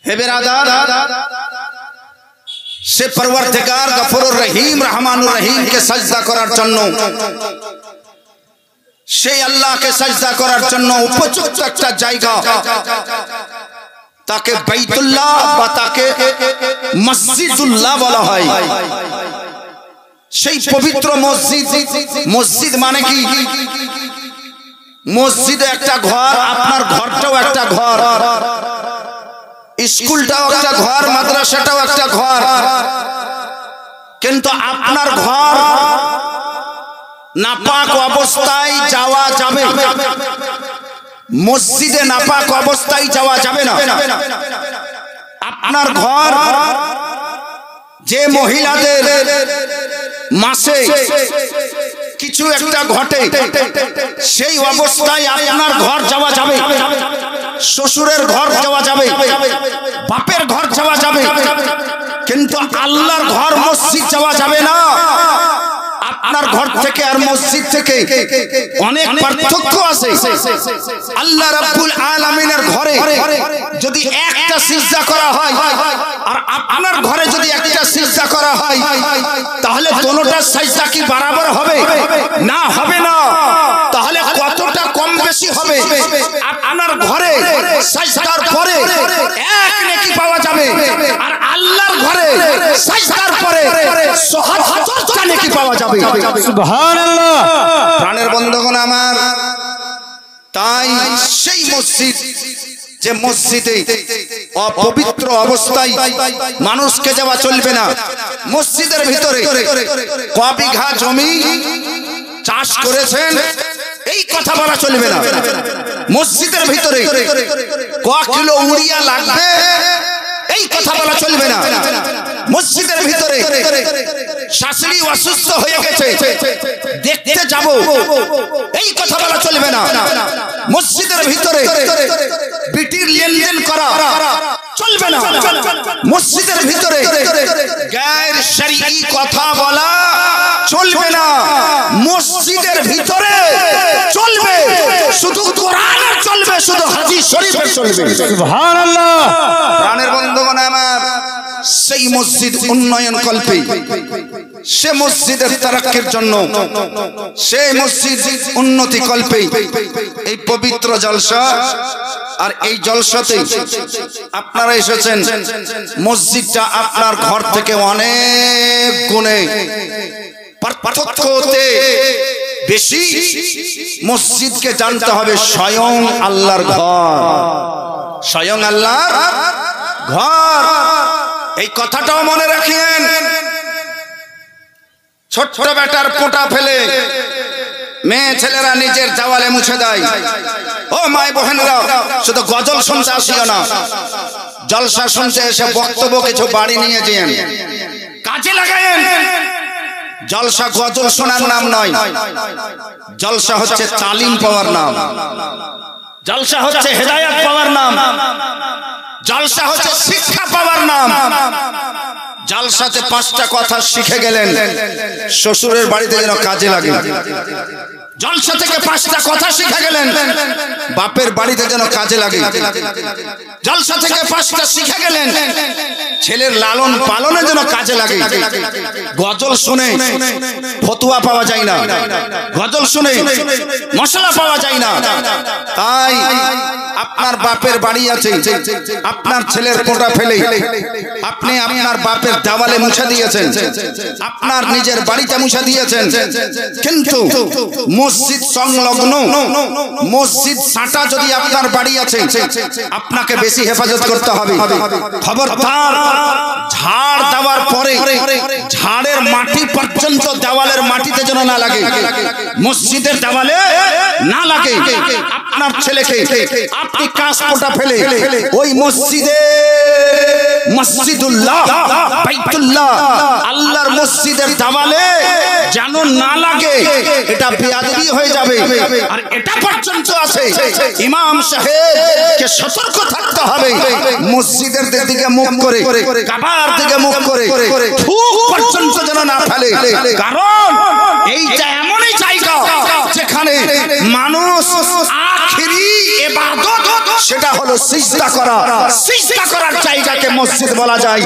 हे बिरादर, से परवरदिगार गफुरुर रहीम रहमानुर रहीम के सजदा करार जন্য, সেই আল্লাহকে সাজদা করার জন্য উপযুক্ত একটা জায়গা, তাকে বাইতুল্লাহ বা তাকে মসজিদুল্লাহ বলা হয়। সেই পবিত্র মসজিদ, মসজিদ মানে কি? মসজিদে একটা ঘর, আপনার ঘরটাও একটা ঘর, স্কুলটাও একটা ঘর, মাদ্রাসাটাও একটা ঘর। কিন্তু আপনার ঘর নাপাক অবস্থায় যাওয়া যাবে, মসজিদে নাপাক অবস্থায় যাওয়া যাবে না। আপনার ঘর, যে মহিলাদের মাসে কিছু একটা ঘটে, সেই অবস্থায় আপনার ঘর যাওয়া যাবে, শ্বশুরের ঘর যাওয়া যাবে, বাপের ঘর যাওয়া যাবে, কিন্তু আল্লাহর ঘর মসজিদ যাওয়া যাবে না। আপনার ঘর থেকে আর মসজিদ থেকে অনেক পার্থক্য আছে। আল্লাহ রাব্বুল আলামিনের ঘরে যদি একটা সিজদা করা হয় আর আপনার ঘরে যদি একটা সিজদা করা হয়, তাহলে দোনোটা সিজদা কি বরাবর হবে? না, হবে না। তাহলে কতটা কম বেশি হবে? আপনার ঘরে সিজদার পরে এক নেকি পাওয়া যাবে, আর আল্লাহর ঘরে সিজদার পরে ৭০০টা নেকি পাওয়া যাবে। সুবহানাল্লাহ। প্রাণের বন্ধুগণ আমার, তাই সেই মসজিদ, যে মসজিদে অপবিত্র অবস্থায় মানুষকে যাওয়া চলবে না। মসজিদের ভিতরে ক বিঘা জমি চাষ করেছেন এই কথা বলা চলবে না। মসজিদের ভিতরে ক কিলো ইউরিয়া লাগবে এই কথা বলা চলবে না। মসজিদের ভিতরে শাশুড়ি অসুস্থ হয়ে গেছে, দেখতে যাব এই কথা বলা চলবে না। মসজিদের ভিতরে বিটির লেনদেন করা চলবে না। মসজিদের ভিতরে গায়ের শরঈ কথা বলা চলবে না। মসজিদের ভিতরে চলবে শুধু কোরআনের চলবে, শুধু হাদিস শরীফের চলবে। সুবহানাল্লাহ। প্রাণের বন্ধুগণ আমার, সেই মসজিদ উন্নয়ন কল্পে, সে মসজিদের তারাক্কির জন্য, সেই মসজিদ উন্নতি কল্পে এই পবিত্র জলসা, আর এই জলসাতে আপনারা এসেছেন। মসজিদটা আপনার ঘর থেকে অনেক গুণে পার্থক্যতে বেশি। মসজিদকে জানতে হবে স্বয়ং আল্লাহর ঘর, স্বয়ং আল্লাহর ঘর। এই কথাটাও মনে রাখেন। ছোট্ট বেটার পোঁটা ফেলে মেয়ে ছেলেরা নিজের দেওয়ালে মুছে দেয়। ও মাই বোনেরা, শুধু গজল শুনতে আসিও না, জলসা শুনতে এসে বক্তব্য কিছু বাড়ি নিয়ে যেন কাজে লাগায়েন। জলসা গজল শোনার নাম নয়, জলসা হচ্ছে তালিম পাওয়ার নাম, জলসা হচ্ছে হেদায়েত পাওয়ার নাম, জলসা হচ্ছে শিক্ষা পাওয়ার নাম। জলসাতে 5টা কথা শিখে গেলেন, শ্বশুরের বাড়িতে যেন কাজে লাগে। জলসা থেকে 5টা কথা শিখে গেলেন, বাপের বাড়িতে যেন কাজে লাগে। জলসা থেকে 5টা শিখে গেলেন, ছেলের লালন পালনে যেন কাজে লাগে। গজল শুনে ফতুয়া পাওয়া যায় না, গজল শুনে মশলা পাওয়া যায় না। তাই আপনার বাপের বাড়ি আছে, আপনার ছেলের পোঁটা ফেলে আপনি আপনার বাপের দেওয়ালে মুছে দিয়েছেন, আপনার নিজের বাড়িতে মুছে দিয়েছেন, কিন্তু মসজিদ সংলগ্ন মসজিদ সাঁটা যদি আপনার বাড়ি আছে, আপনাকে বেশি হেফাজত করতে হবে। খবরদার, ঝাড় দেওয়ার পরে ঝাড়ের মাটি পর্যন্ত দেওয়ালের মাটিতে যেন না লাগে, মসজিদের দেওয়ালে না লাগে। আপনার ছেলেকে আপনি কাঁচ পোঁটা ফেলে ওই মসজিদে, মসজিদুল্লাহ বাইতুল্লাহ আল্লাহর মসজিদের দেওয়ালে যেন না লাগে, এটা বেয়াদবি হয়ে যাবে। আর এটা পর্যন্ত আছে, ইমাম সাহেবকে সতর্ক থাকতে হবে। মসজিদের দিকে মুখ করে, কাবার দিকে মুখ করে থুক পর্যন্ত যেন না ফেলে, কারণ এইটা এমনই জায়গা যেখানে মানুষ আখিরি ইবাদত, সেটা হলো সিজদা করা, সিজদা করার জায়গা। মসজিদ বলা যায়।